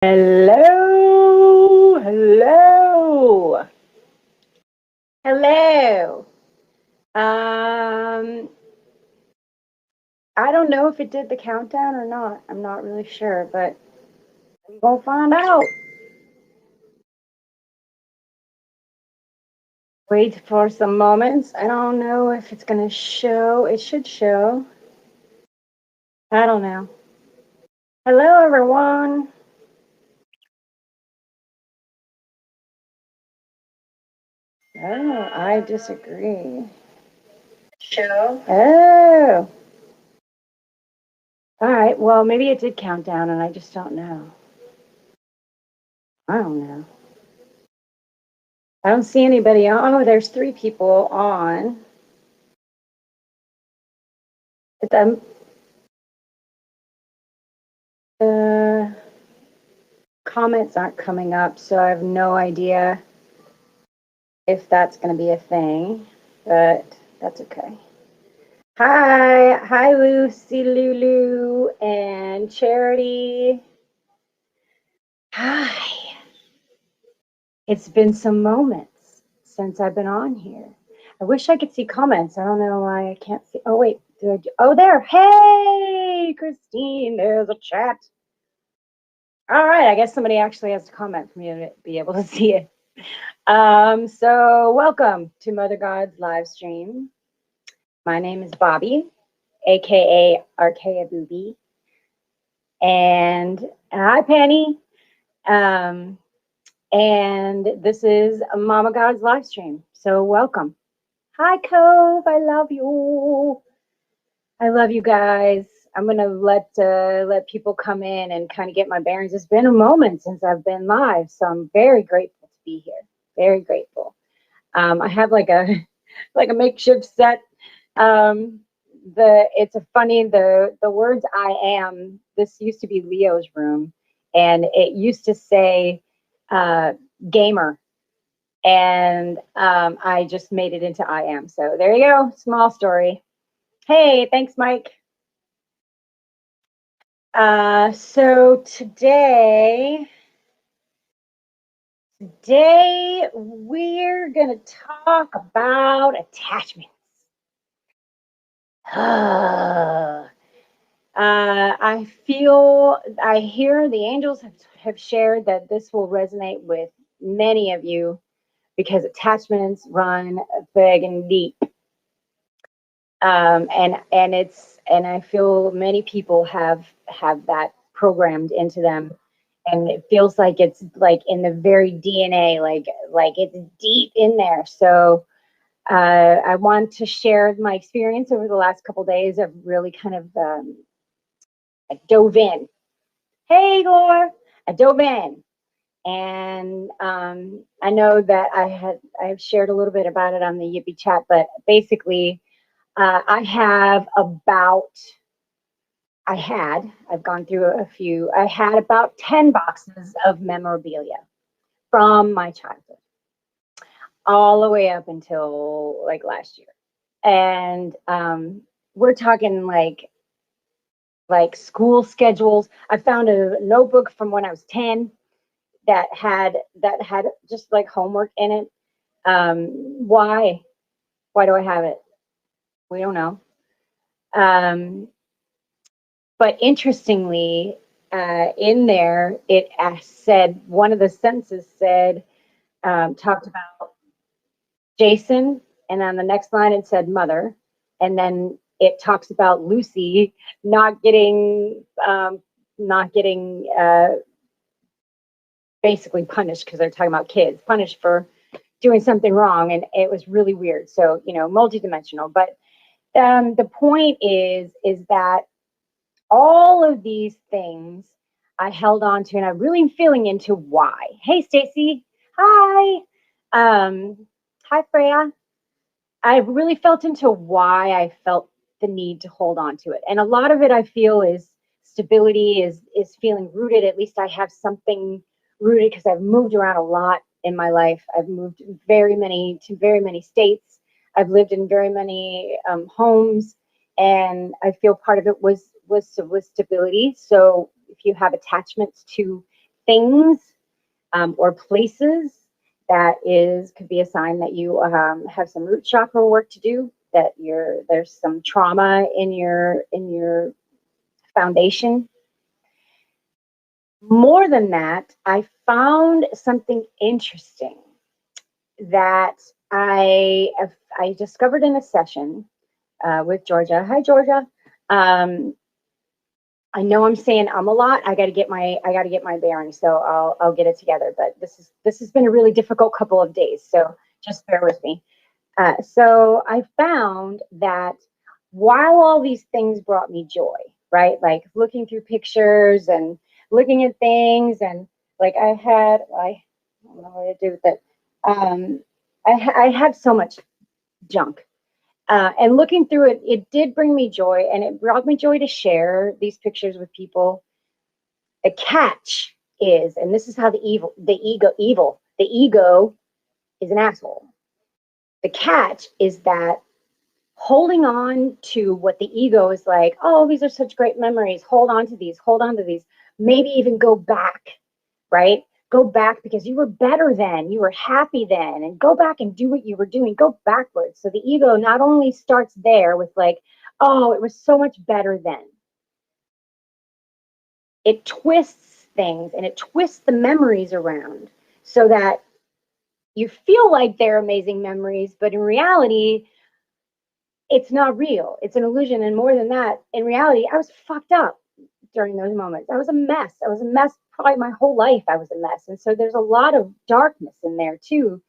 Hello, hello, hello. Um, I don't know if it did the countdown or not. I'm not really sure, but I'm gonna find out. Wait for some moments. I don't know if it's gonna show. It should show. I don't know. Hello, everyone. Oh, I disagree. Show. Oh, all right. Well, maybe it did count down, and I just don't know. I don't know. I don't see anybody on. Oh, there's three people on. The uh, comments aren't coming up, so I have no idea if that's going to be a thing, but that's okay. Hi, Lucy, Lulu, and Charity. Hi. It's been some moments since I've been on here. I wish I could see comments. I don't know why I can't see. Oh, wait. Oh, there. Hey, Christine. There's a chat. All right. I guess somebody actually has to comment for me to be able to see it. So welcome to Mother God's live stream. My name is Bobby, aka Archaea Booby. And hi, Penny. Um, and this is Mama God's live stream. So welcome. Hi, Cove. I love you. I love you guys. I'm gonna let people come in and kind of get my bearings. It's been a moment since I've been live, so I'm very grateful to be here. Very grateful. I have like a like a makeshift set. It's a funny the words I am. This used to be Leo's room, and it used to say gamer, and I just made it into I am. So there you go. Small story. Hey, thanks, Mike. So today we're gonna talk about attachments. I hear the angels have shared that this will resonate with many of you because attachments run big and deep. And I feel many people have that programmed into them, and it feels like it's like in the very DNA, like it's deep in there. So I want to share my experience over the last couple of days of really kind of I dove in. Hey, Gore, I dove in, and I know that I've shared a little bit about it on the Yippee chat, but basically, I've gone through a few. I had about 10 boxes of memorabilia from my childhood, all the way up until like last year, and we're talking like school schedules. I found a notebook from when I was 10 that had just like homework in it. Why? Why do I have it? We don't know. Um, but interestingly, in there, it said one of the sentences said talked about Jason, and on the next line it said mother, and then it talks about Lucy not getting not getting basically punished because they're talking about kids punished for doing something wrong, and it was really weird. So multidimensional. But the point is that all of these things I held on to, and I'm really feeling into why. Hey, Stacy. Hi. Hi, Freya. I really felt into why I felt the need to hold on to it. And a lot of it I feel is stability, is feeling rooted. At least I have something rooted because I've moved around a lot in my life. I've moved to very many states. I've lived in very many homes, and I feel part of it was stability. So if you have attachments to things or places, that could be a sign that you have some root chakra work to do, that there's some trauma in your foundation. More than that, I found something interesting that I discovered in a session with Georgia. Hi, Georgia. I know I'm saying a lot. I got to get my bearings, so I'll get it together. But this has been a really difficult couple of days, so just bear with me. So I found that while all these things brought me joy, right? Like looking through pictures and looking at things, and like I don't know what to do with it. I had so much junk. And looking through it, it did bring me joy, and it brought me joy to share these pictures with people. The catch is, and this is how the ego is an asshole. The catch is that holding on to what the ego is like, oh, these are such great memories. Hold on to these, maybe even go back, right? Go back because you were better then, you were happy then, and go back and do what you were doing. Go backwards. So the ego not only starts there with like, oh, it was so much better then. It twists things and it twists the memories around so that you feel like they're amazing memories, but in reality, it's not real. It's an illusion. And more than that, in reality, I was fucked up during those moments. I was a mess. Probably my whole life. I was a mess. And so there's a lot of darkness in there too.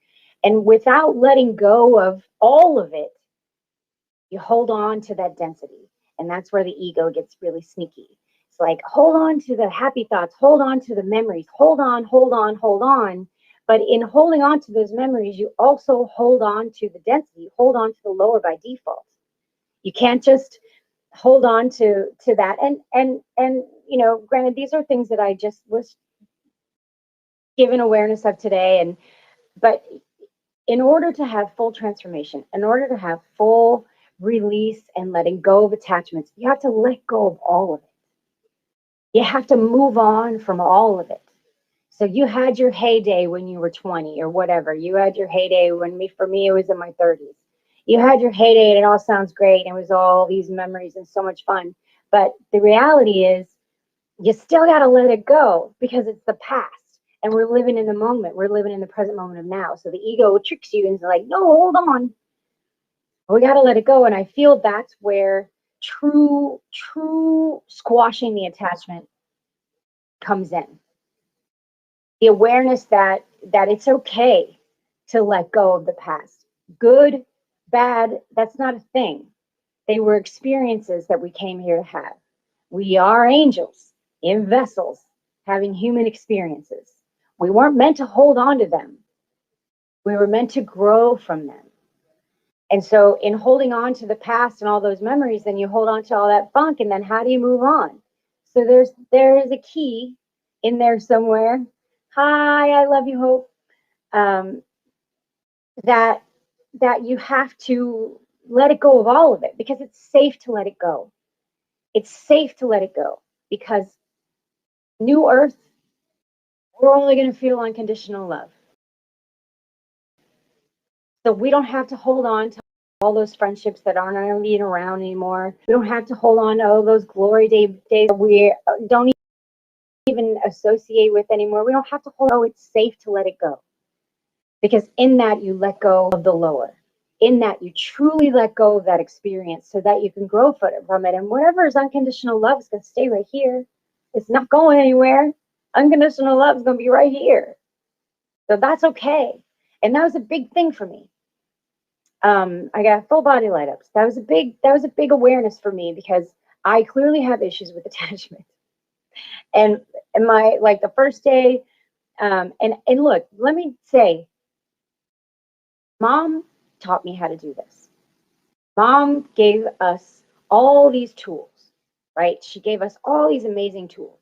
And without letting go of all of it, you hold on to that density. And that's where the ego gets really sneaky. It's like, hold on to the happy thoughts, hold on to the memories, hold on, hold on, hold on. But in holding on to those memories, you also hold on to the density, you hold on to the lower by default. You can't just hold on to that. And you know, granted, these are things that I just was given awareness of today. But in order to have full transformation, in order to have full release and letting go of attachments, you have to let go of all of it. You have to move on from all of it. So you had your heyday when you were 20 or whatever. You had your heyday for me, it was in my 30s. You had your heyday and it all sounds great. And it was all these memories and so much fun. But the reality is you still got to let it go because it's the past. And we're living in the moment. We're living in the present moment of now. So the ego tricks you and is like, no, hold on. We got to let it go. And I feel that's where true squashing the attachment comes in. The awareness that it's okay to let go of the past. Good, bad, that's not a thing. They were experiences that we came here to have. We are angels in vessels having human experiences. We weren't meant to hold on to them. We were meant to grow from them. And so in holding on to the past and all those memories, then you hold on to all that funk, and then how do you move on? So there is a key in there somewhere. Hi, I love you, Hope. That you have to let it go of all of it because it's safe to let it go. It's safe to let it go because new earth, we're only going to feel unconditional love. So we don't have to hold on to all those friendships that aren't even around anymore. We don't have to hold on to all those glory days that we don't even associate with anymore. We don't have to hold on. It's safe to let it go. Because in that, you let go of the lower. In that, you truly let go of that experience so that you can grow from it. And whatever is unconditional love is going to stay right here. It's not going anywhere. Unconditional love is going to be right here. So that's okay. And that was a big thing for me. I got full body light ups. That was a big awareness for me because I clearly have issues with attachment. And my, like the first day, and look, let me say, Mom taught me how to do this. Mom gave us all these tools, right? She gave us all these amazing tools.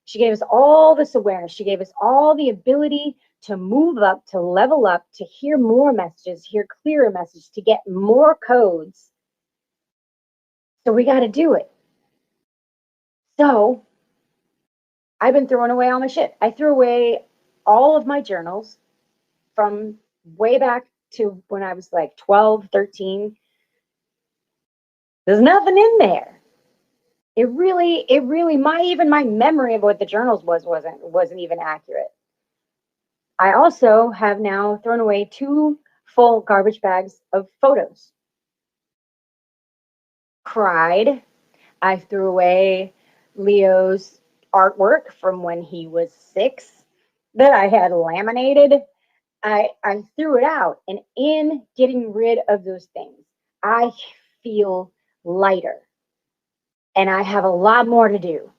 She gave us all this awareness. She gave us all the ability to move up, to level up, to hear more messages, hear clearer messages, to get more codes. So we got to do it. So I've been throwing away all my shit. I threw away all of my journals from way back to when I was like 12, 13. There's nothing in there. It really, my memory of what the journals wasn't even accurate. I also have now thrown away 2 full garbage bags of photos. Cried. I threw away Leo's artwork from when he was 6 that I had laminated. I threw it out. And in getting rid of those things, I feel lighter. And I have a lot more to do.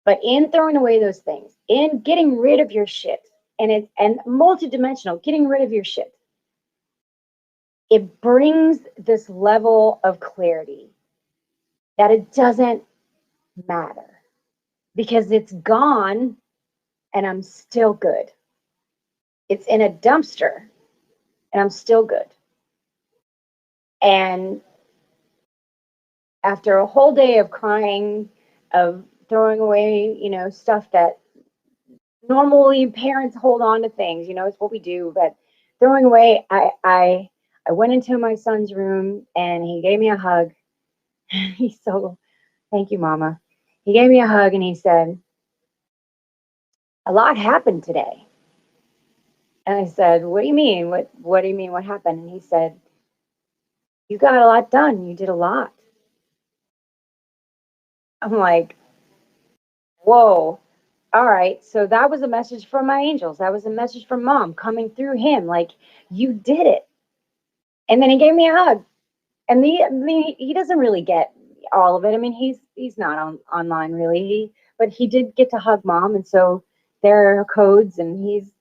But in throwing away those things, in getting rid of your shit, and multidimensional, getting rid of your shit, it brings this level of clarity that it doesn't matter because it's gone and I'm still good. It's in a dumpster and I'm still good. And after a whole day of crying, of throwing away, stuff that normally parents hold on to things, it's what we do, but throwing away, I went into my son's room and he gave me a hug. He's so, thank you, Mama. He gave me a hug and he said, a lot happened today. And I said, what do you mean? What do you mean? What happened? And he said, you got a lot done. You did a lot. I'm like, whoa. All right. So that was a message from my angels. That was a message from Mom coming through him. Like, you did it. And then he gave me a hug. And he doesn't really get all of it. I mean, he's not online really, but he did get to hug Mom. And so there are codes and he's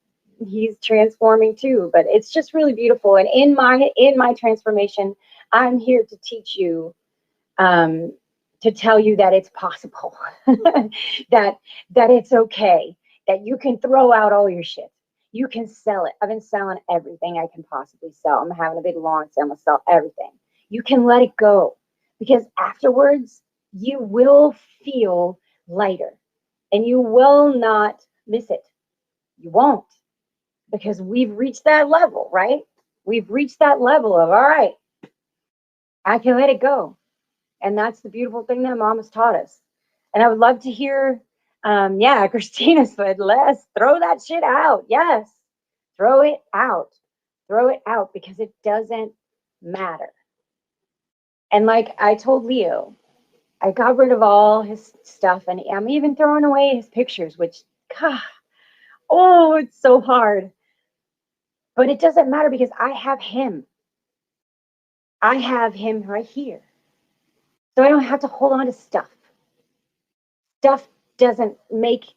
transforming too, but it's just really beautiful. And in my transformation, I'm here to teach you, to tell you that it's possible, that it's okay, that you can throw out all your shit. You can sell it. I've been selling everything I can possibly sell. I'm having a big launch. I'm gonna sell everything. You can let it go because afterwards you will feel lighter and you will not miss it. You won't, because we've reached that level, right? We've reached that level of, all right, I can let it go. And that's the beautiful thing that Mom has taught us. And I would love to hear, Christina said, let's throw that shit out. Yes, throw it out. Throw it out because it doesn't matter. And like I told Leo, I got rid of all his stuff and I'm even throwing away his pictures, which, God, oh, it's so hard. But it doesn't matter because I have him. I have him right here. So I don't have to hold on to stuff. Stuff doesn't matter.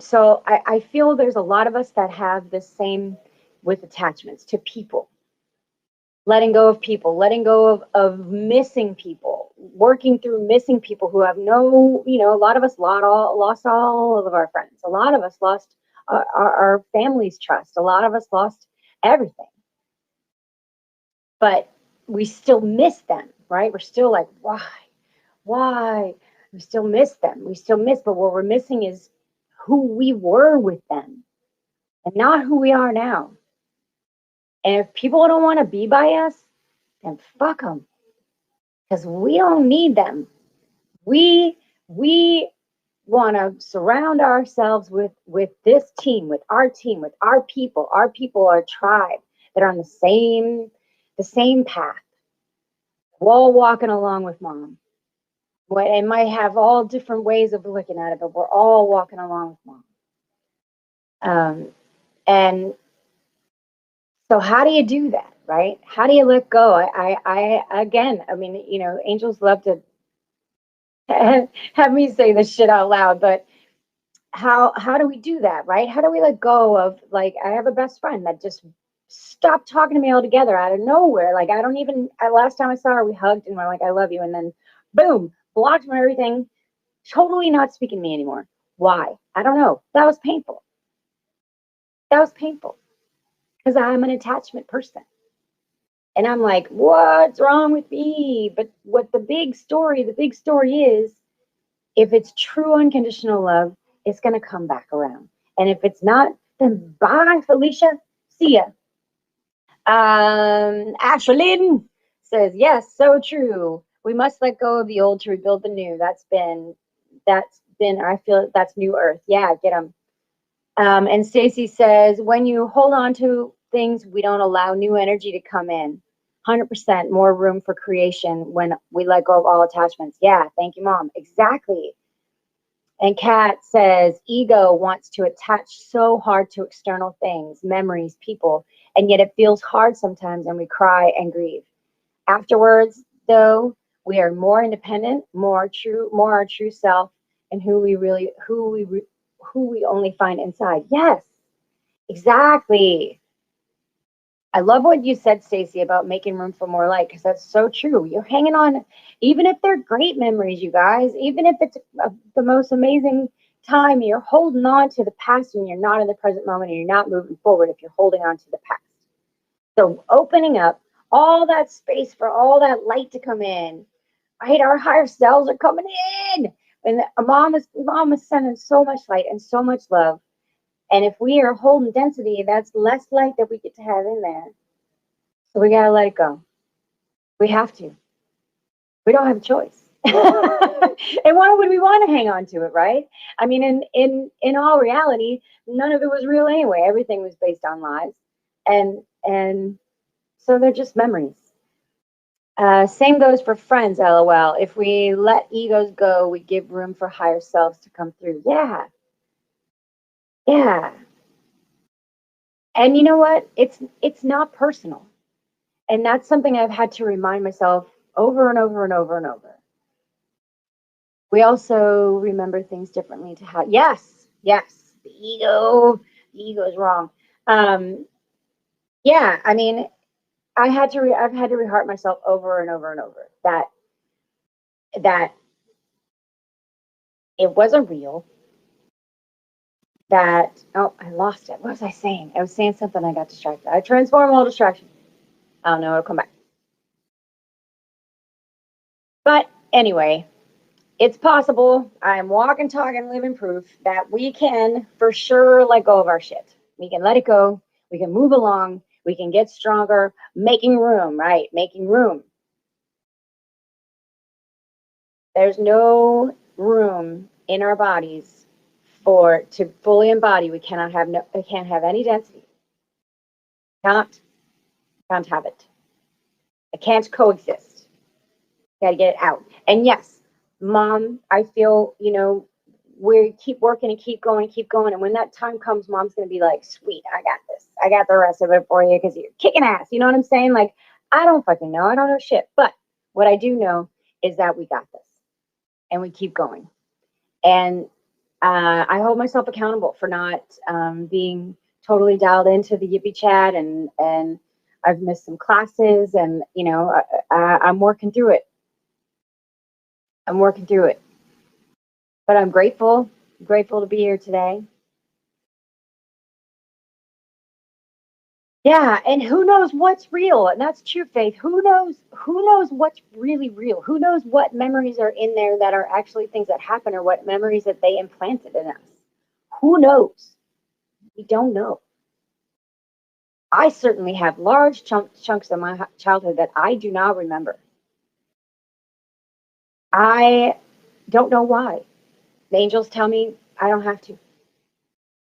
So I feel there's a lot of us that have the same with attachments to people. Letting go of people, letting go of missing people, working through missing people who have no, a lot of us lost all of our friends. A lot of us lost our family's trust. A lot of us lost everything. But we still miss them, right? We're still like, why? We still miss them. But what we're missing is who we were with them and not who we are now. And if people don't want to be by us, then fuck them. Because we don't need them. We want to surround ourselves with this team, with our people. Our people are a tribe that are on the same path. We're all walking along with Mom. It might have all different ways of looking at it, but we're all walking along with Mom. And so how do you do that, right? How do you let go? I mean, angels love to have me say this shit out loud, but how do we do that, right? How do we let go of, like, I have a best friend that just stopped talking to me altogether out of nowhere. Like, last time I saw her, we hugged and we're like, I love you. And then boom, blocked from everything, totally not speaking to me anymore. Why? I don't know. That was painful. Because I'm an attachment person. And I'm like, what's wrong with me? But what the big story is, if it's true unconditional love, it's going to come back around. And if it's not, then bye, Felicia. See ya. Ashlyn says, yes, so true. We must let go of the old to rebuild the new. I feel that's new earth. Yeah, get them. And Stacy says, when you hold on to things, we don't allow new energy to come in. 100% more room for creation when we let go of all attachments. Yeah, thank you, Mom. Exactly. And Kat says, ego wants to attach so hard to external things, memories, people, and yet it feels hard sometimes and we cry and grieve. Afterwards, though, we are more independent, more our true self, and who we only find inside. Yes, exactly. I love what you said, Stacey, about making room for more light, because that's so true. You're hanging on, even if they're great memories, you guys, even if it's the most amazing time, you're holding on to the past and you're not in the present moment and you're not moving forward if you're holding on to the past. So opening up all that space for all that light to come in, right? Our higher selves are coming in. And mom is sending so much light and so much love. And if we are holding density, that's less light that we get to have in there. So we gotta let it go. We have to. We don't have a choice. And why would we want to hang on to it, right? I mean, in all reality, none of it was real anyway. Everything was based on lies, and so they're just memories. Same goes for friends, LOL. If we let egos go, we give room for higher selves to come through. Yeah, yeah. And you know what? It's not personal, and that's something I've had to remind myself over and over and over and over. We also remember things differently to how, yes, the ego is wrong. Um, yeah, I mean, I've had to reheart myself over and over and over that it wasn't real. That, oh, I lost it. What was I saying? I was saying something. I got distracted. I transform all distractions. I don't know. It'll come back. But anyway, it's possible. I'm walking, talking, living proof that we can for sure let go of our shit. We can let it go. We can move along. We can get stronger, making room, right? Making room. There's no room in our bodies to fully embody. We can't have any density. Can't have it. It can't coexist. Got to get it out. And yes, Mom, I feel, we keep working and keep going and keep going. And when that time comes, Mom's going to be like, sweet, I got this. I got the rest of it for you because you're kicking ass. You know what I'm saying? Like, I don't fucking know. I don't know shit. But what I do know is that we got this and we keep going. And I hold myself accountable for not being totally dialed into the Yippee chat, and I've missed some classes, and I'm working through it. But I'm grateful to be here today. Yeah, and who knows what's real? And that's true, Faith. Who knows what's really real? Who knows what memories are in there that are actually things that happen, or what memories that they implanted in us? Who knows? We don't know. I certainly have large chunks of my childhood that I do not remember. I don't know why. The angels tell me I don't have to.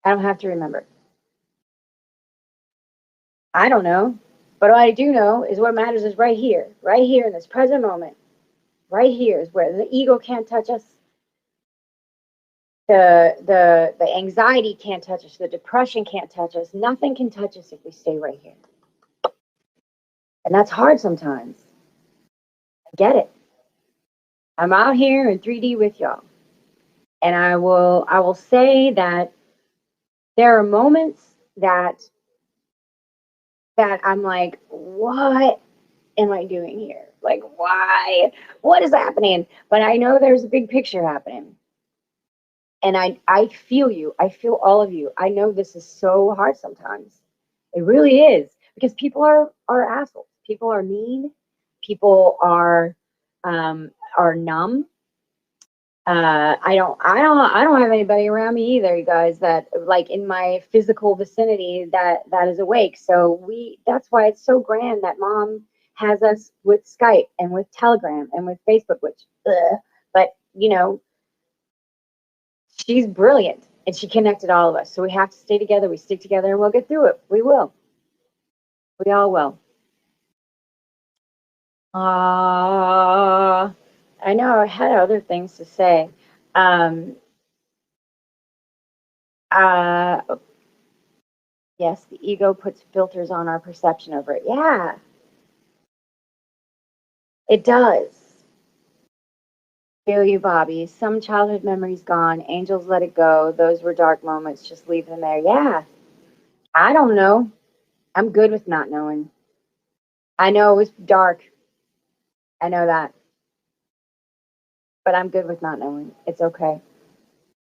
I don't have to remember. I don't know. But what I do know is what matters is right here in this present moment. Right here is where the ego can't touch us. The anxiety can't touch us. The depression can't touch us. Nothing can touch us if we stay right here. And that's hard sometimes. I get it. I'm out here in 3D with y'all. And I will say that there are moments that I'm like, what am I doing here? Like, why? What is happening? But I know there's a big picture happening. And I feel you. I feel all of you. I know this is so hard sometimes. It really is, because people are assholes. People are mean. People are numb. I don't have anybody around me either, you guys, that like in my physical vicinity that is awake. So that's why it's so grand that mom has us with Skype and with Telegram and with Facebook, which, but you know, she's brilliant and she connected all of us. So we have to stay together. We stick together and we'll get through it. We will. We all will. I know I had other things to say. Um, uh, yes, the ego puts filters on our perception of it. Yeah, it does. Feel you, Bobby. Some childhood memories gone. Angels let it go. Those were dark moments. Just leave them there. Yeah, I don't know. I'm good with not knowing. I know it was dark. I know that. But I'm good with not knowing. It's okay.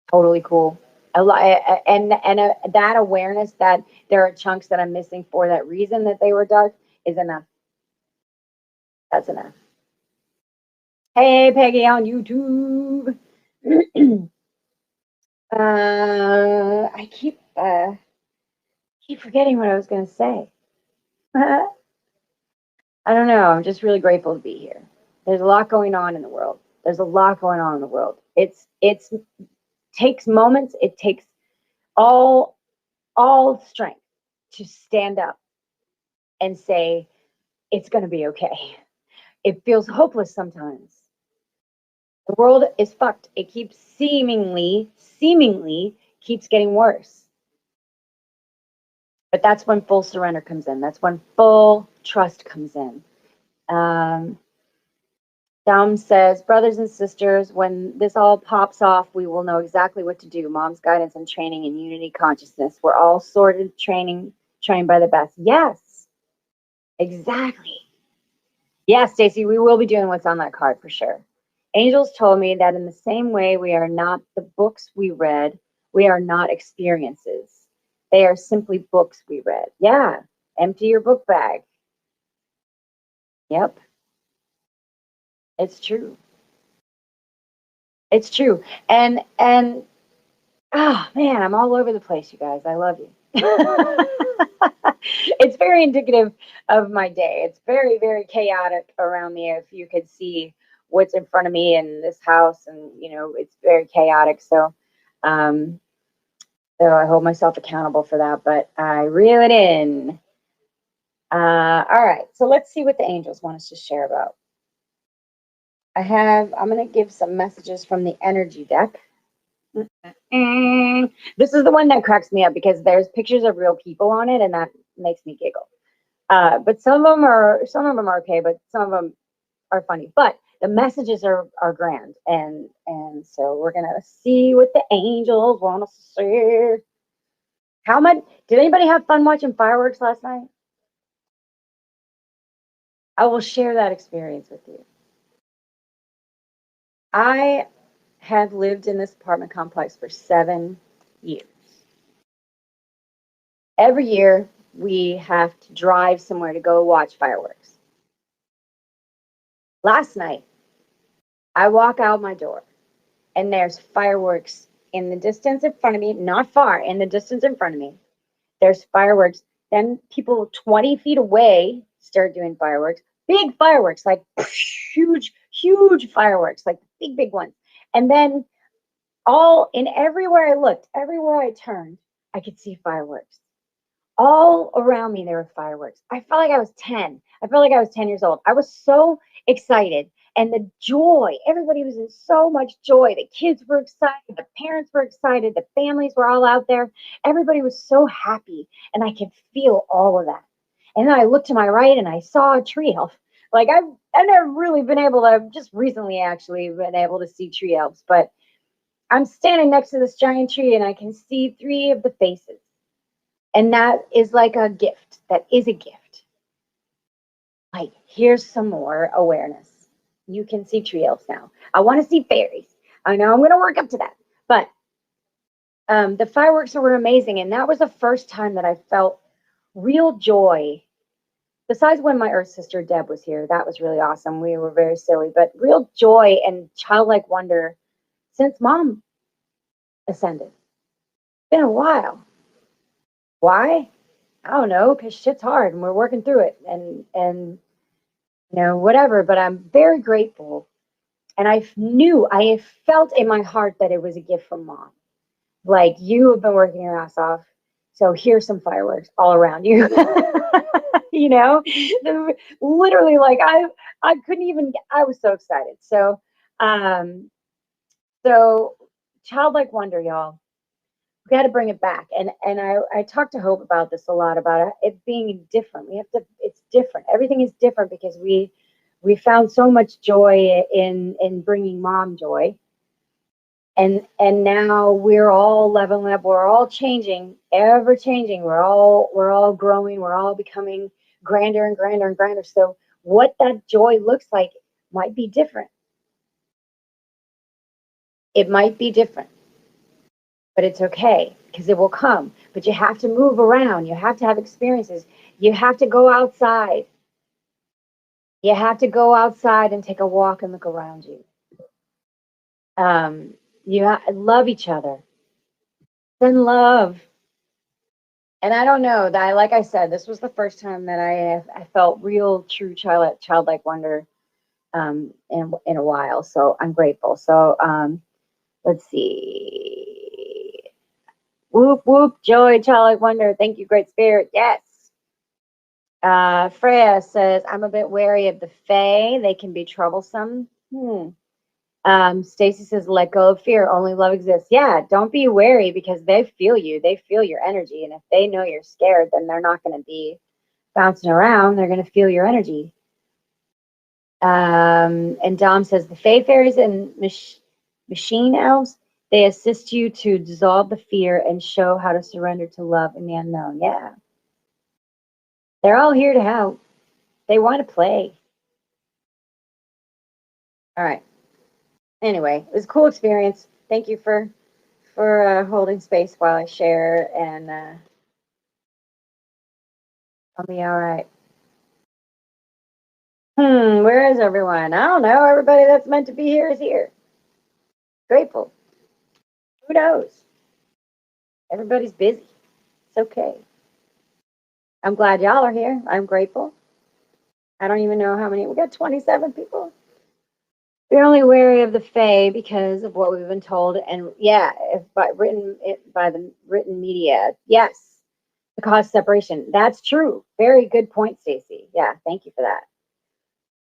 Totally cool. That awareness that there are chunks that I'm missing for that reason that they were dark is enough. That's enough. Hey, Peggy on YouTube. I keep forgetting what I was going to say. I don't know. I'm just really grateful to be here. There's a lot going on in the world. There's a lot going on in the world. It's takes moments. It takes all strength to stand up and say it's going to be okay. It feels hopeless sometimes. The world is fucked. It keeps seemingly keeps getting worse. But that's when full surrender comes in. That's when full trust comes in. Dom says, brothers and sisters, when this all pops off, we will know exactly what to do. Mom's guidance and training in unity consciousness. We're all sorted, trained by the best. Yes, exactly. Yes, Stacy, we will be doing what's on that card for sure. Angels told me that in the same way we are not the books we read, we are not experiences. They are simply books we read. Yeah, empty your book bag. Yep, it's true. It's true. And oh man, I'm all over the place, you guys. I love you. It's very indicative of my day. It's very, very chaotic around me. If you could see what's in front of me in this house, and you know, it's very chaotic. Um, so I hold myself accountable for that, but I reel it in. All right, so let's see what the angels want us to share about. I'm going to give some messages from the energy deck. This is the one that cracks me up because there's pictures of real people on it, and that makes me giggle. But some of them are okay, but some of them are funny. But the messages are grand, and so we're gonna see what the angels want us to say. How much did anybody have fun watching fireworks last night? I will share that experience with you. I have lived in this apartment complex for 7 years. Every year we have to drive somewhere to go watch fireworks. Last night, I walk out my door and there's fireworks in the distance in front of me, not far, in the distance in front of me. There's fireworks. Then people 20 feet away start doing fireworks, big fireworks, like huge, huge fireworks, like big, big ones. And then everywhere I looked, everywhere I turned, I could see fireworks. All around me, there were fireworks. I felt like I was 10. I felt like I was 10 years old. I was so excited. And the joy, everybody was in so much joy. The kids were excited. The parents were excited. The families were all out there. Everybody was so happy. And I could feel all of that. And then I looked to my right and I saw a tree elf. Like I've never really been able to, just recently actually been able to see tree elves. But I'm standing next to this giant tree and I can see 3 of the faces. And that is like a gift. That is a gift. Like, here's some more awareness. You can see tree elves now. I want to see fairies. I know I'm going to work up to that. But the fireworks were amazing. And that was the first time that I felt real joy. besides when my Earth sister Deb was here, that was really awesome. We were very silly, but real joy and childlike wonder since Mom ascended. It's been a while. Why? I don't know, because shit's hard and we're working through it, and whatever. But I'm very grateful, and I felt in my heart that it was a gift from Mom. Like, you have been working your ass off, so here's some fireworks all around you. Literally, like, I couldn't even. I was so excited. Um, so childlike wonder, y'all. We got to bring it back. And I talked to Hope about this a lot, about it being different. It's different. Everything is different because we found so much joy in bringing Mom joy. And now we're all leveling up. We're all changing, ever changing. We're all growing. We're all becoming grander and grander and grander. So what that joy looks like might be different. It might be different. But it's okay, because it will come. But you have to move around. You have to have experiences. You have to go outside. You have to go outside and take a walk and look around you. Love each other. Then love. And I don't know, that, like I said, this was the first time that I felt real, true childlike wonder in a while. So I'm grateful. So let's see. Whoop, whoop, joy, childlike wonder. Thank you, Great Spirit. Yes. Freya says, I'm a bit wary of the Fae. They can be troublesome. Stacy says, let go of fear. Only love exists. Yeah, don't be wary, because they feel you. They feel your energy. And if they know you're scared, then they're not going to be bouncing around. They're going to feel your energy. And Dom says, the Fae fairies and machine elves, they assist you to dissolve the fear and show how to surrender to love in the unknown. Yeah. They're all here to help. They want to play. All right. Anyway, it was a cool experience. Thank you for holding space while I share, and I'll be all right. Where is everyone? I don't know. Everybody that's meant to be here is here. Grateful. Who knows? Everybody's busy. It's okay. I'm glad y'all are here. I'm grateful. I don't even know how many. We got 27 people. We're only wary of the Fae because of what we've been told, and yeah, by the written media. Yes, to cause separation. That's true. Very good point, Stacy. Yeah, thank you for that.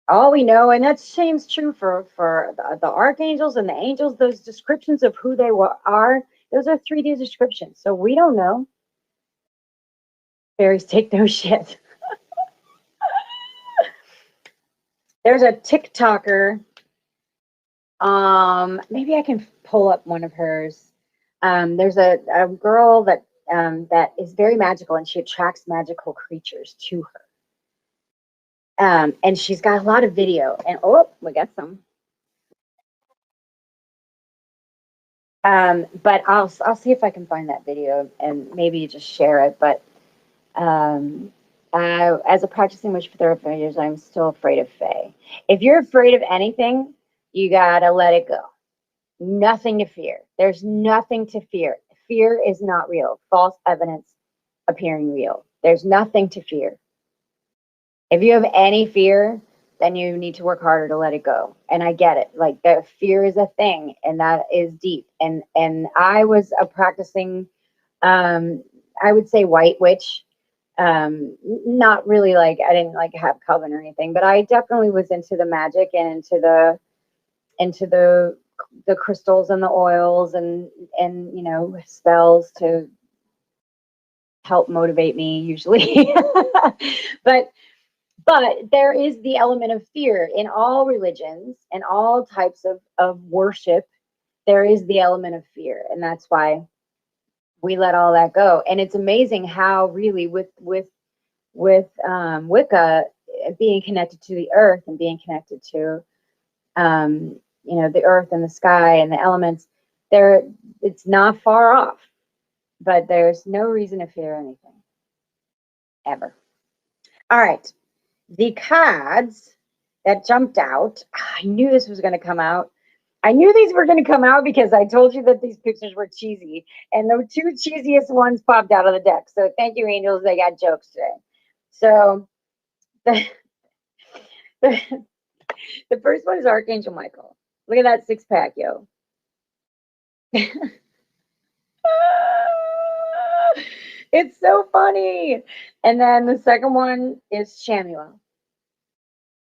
All we know, and that seems true for the archangels and the angels. Those descriptions of who they are, those are 3D descriptions. So we don't know. Fairies take no shit. There's a TikToker. Maybe I can pull up one of hers. There's a girl that is very magical, and she attracts magical creatures to her. And she's got a lot of video, and we got some. But I'll see if I can find that video and maybe just share it. But as a practicing witch for 35 years, I'm still afraid of Fae. If you're afraid of anything, you gotta let it go. Nothing to fear. There's nothing to fear. Fear is not real. False evidence appearing real. There's nothing to fear. If you have any fear, then you need to work harder to let it go. And I get it. Like, the fear is a thing, and that is deep. And I was a practicing, I would say, white witch. Not really, like, I didn't like have coven or anything, but I definitely was into the magic and into the crystals and the oils and spells to help motivate me usually. But there is the element of fear in all religions and all types of worship. There is the element of fear, and that's why we let all that go. And it's amazing how really with Wicca, being connected to the earth and being connected to the earth and the sky and the elements, it's not far off. But there's no reason to fear anything ever. All right. the cards that jumped out, I knew this was going to come out. I knew these were going to come out because I told you that these pictures were cheesy. And the two cheesiest ones popped out of the deck. So thank you, angels. They got jokes today. So the, the, the first one is Archangel Michael. Look at that six pack, yo. It's so funny. And then the second one is Shamuel.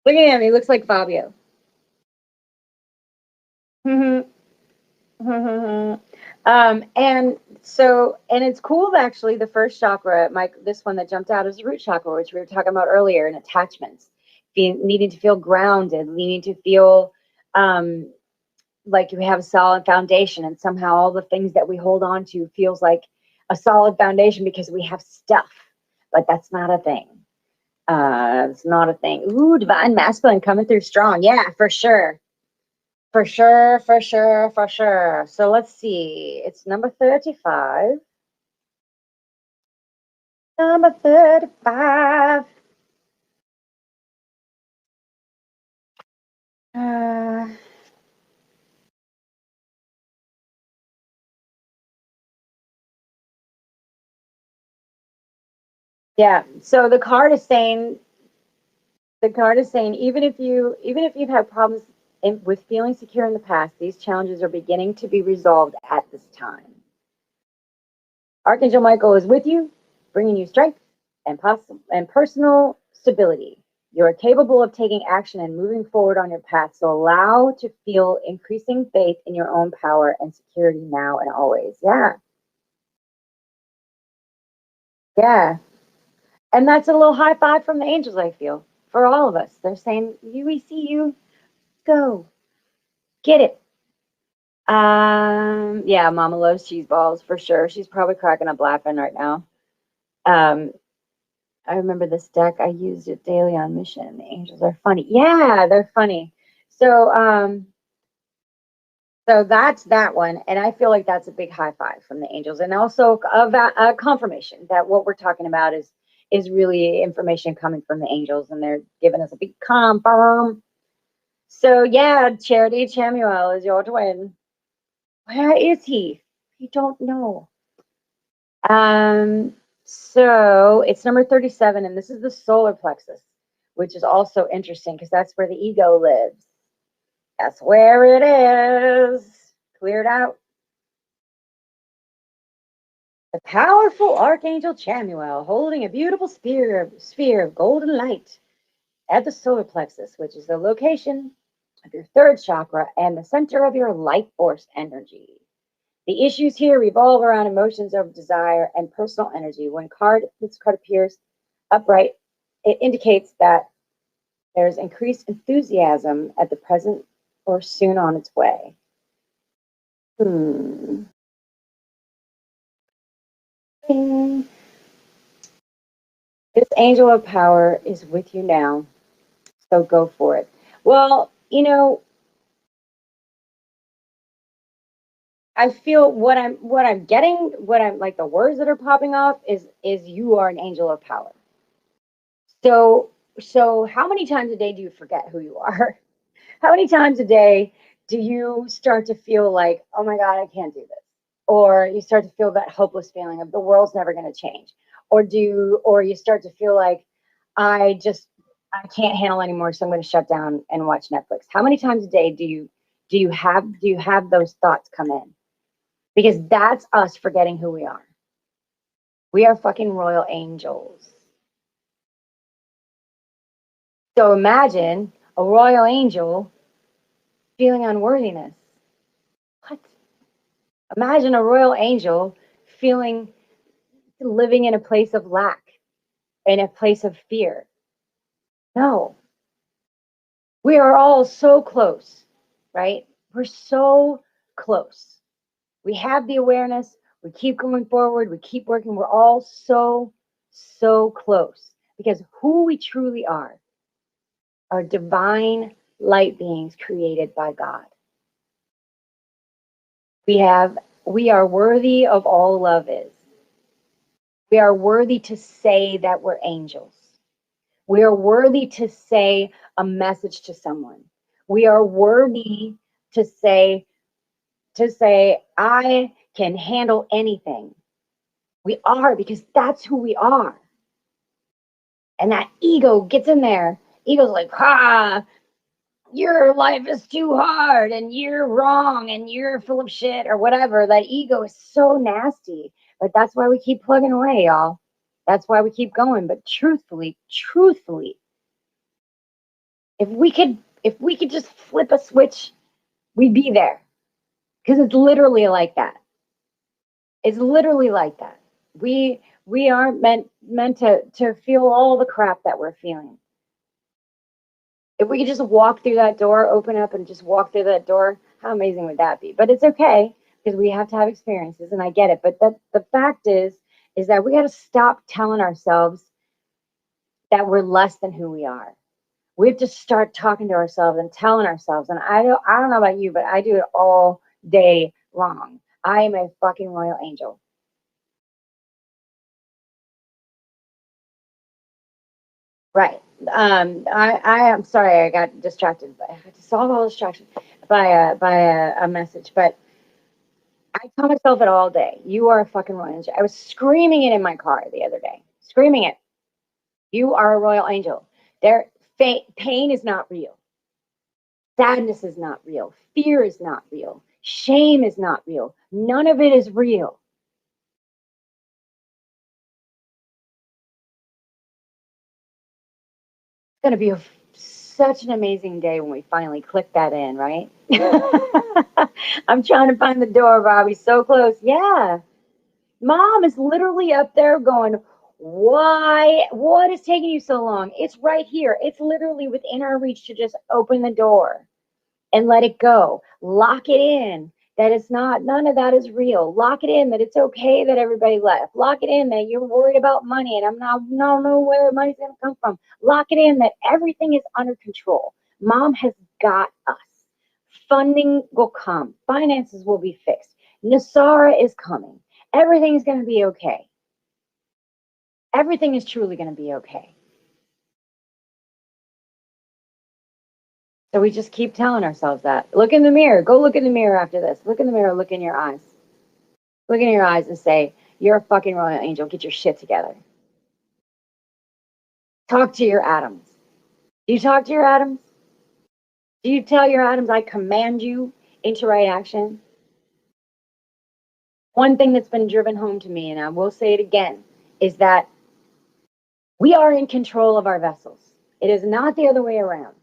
Look at him. He looks like Fabio. And so, and it's cool actually. The first chakra, this one that jumped out is the root chakra, which we were talking about earlier, and attachments, needing to feel grounded, needing to feel like you have a solid foundation, and somehow all the things that we hold on to feels like a solid foundation because we have stuff, but that's not a thing. It's not a thing. Ooh, divine masculine coming through strong. Yeah, for sure. For sure, for sure, for sure. So let's see. It's number 35. Number 35. Yeah. So the card is saying even if you've had problems with feeling secure in the past, these challenges are beginning to be resolved at this time. Archangel Michael is with you, bringing you strength and personal stability. You are capable of taking action and moving forward on your path. So allow to feel increasing faith in your own power and security now and always. Yeah. Yeah. And that's a little high five from the angels, I feel, for all of us. They're saying, we see you. Go. Get it. Yeah, Mama loves cheese balls for sure. She's probably cracking up laughing right now. I remember this deck. I used it daily on mission. The angels are funny. Yeah, they're funny. So that's that one, and I feel like that's a big high five from the angels, and also a confirmation that what we're talking about is really information coming from the angels, and they're giving us a big confirm. So yeah, Charity Chamuel is your twin. Where is he? We don't know. So it's number 37, and this is the solar plexus, which is also interesting because that's where the ego lives. That's where it is. Cleared out. The powerful Archangel Chamuel holding a beautiful sphere of golden light at the solar plexus, which is the location of your third chakra and the center of your life force energy. The issues here revolve around emotions of desire and personal energy. When this card appears upright, it indicates that there's increased enthusiasm at the present or soon on its way. This angel of power is with you now, so go for it. Well, I feel what I'm getting, what I'm like the words that are popping off is you are an angel of power. So how many times a day do you forget who you are? How many times a day do you start to feel like, oh my God, I can't do this? Or you start to feel that hopeless feeling of the world's never going to change? Or you start to feel like I can't handle anymore, so I'm going to shut down and watch Netflix. How many times a day do you have those thoughts come in? Because that's us forgetting who we are. We are fucking royal angels. So imagine a royal angel feeling unworthiness. What? Imagine a royal angel living in a place of lack, in a place of fear. No. We are all so close, right? We're so close. We have the awareness. We keep going forward. We keep working. We're all so, so close because who we truly are divine light beings created by God. We are worthy of all love is. We are worthy to say that we're angels. We are worthy to say a message to someone. We are worthy to say, I can handle anything. We are, because that's who we are. And that ego gets in there. Ego's like, your life is too hard and you're wrong and you're full of shit or whatever. That ego is so nasty. But that's why we keep plugging away, y'all. That's why we keep going. But truthfully, if we could just flip a switch, we'd be there. Because it's literally like that. It's literally like that. We aren't meant to feel all the crap that we're feeling. If we could just walk through that door, open up and just walk through that door, how amazing would that be? But it's okay, because we have to have experiences, and I get it. But the fact is that we got to stop telling ourselves that we're less than who we are. We have to start talking to ourselves and telling ourselves. And I don't know about you, but I do it all day long. I am a fucking royal angel. Right. I am sorry, I got distracted. I had to solve all distractions by a message. But I tell myself it all day. You are a fucking royal angel. I was screaming it in my car the other day. Screaming it. You are a royal angel. Pain is not real. Sadness is not real. Fear is not real. Shame is not real. None of it is real. It's going to be such an amazing day when we finally click that in, right? I'm trying to find the door, Bobby. So close. Yeah. Mom is literally up there going, why? What is taking you so long? It's right here. It's literally within our reach to just open the door and let it go. Lock it in that it's not, none of that is real. Lock it in that it's okay that everybody left. Lock it in that you're worried about money and no know where money's going to come from. Lock it in that everything is under control. Mom has got us. Funding will come. Finances will be fixed. Nasara is coming. Everything's going to be okay. Everything is truly going to be okay. So we just keep telling ourselves that. Look in the mirror. Go look in the mirror after this. Look in the mirror. Look in your eyes. Look in your eyes and say, you're a fucking royal angel. Get your shit together. Talk to your atoms. Do you talk to your atoms? Do you tell your atoms, I command you into right action? One thing that's been driven home to me, and I will say it again, is that we are in control of our vessels. It is not the other way around.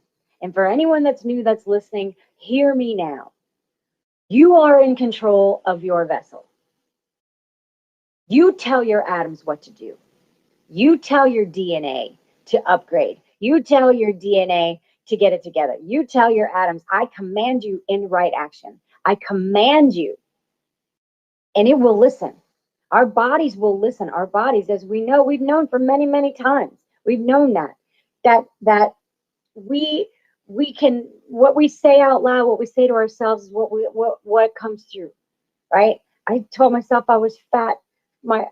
And for anyone that's new that's listening, hear me now. You are in control of your vessel. You tell your atoms what to do. You tell your DNA to upgrade. You tell your DNA to get it together. You tell your atoms, I command you in right action. I command you. And it will listen. Our bodies will listen. Our bodies, as we know, we've known for many, many times. We've known that we can, what we say out loud, what we say to ourselves is what comes through, right? I told myself I was fat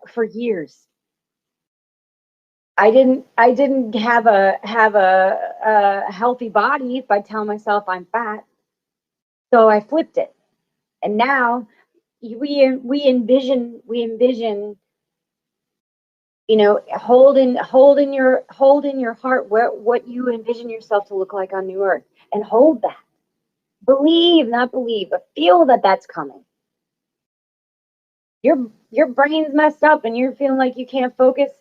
for years. I didn't have a healthy body by telling myself I'm fat. So I flipped it. And now we envision, you know, hold in your heart what you envision yourself to look like on New Earth, and hold that. Believe, not believe, but feel that that's coming. Your brain's messed up and you're feeling like you can't focus.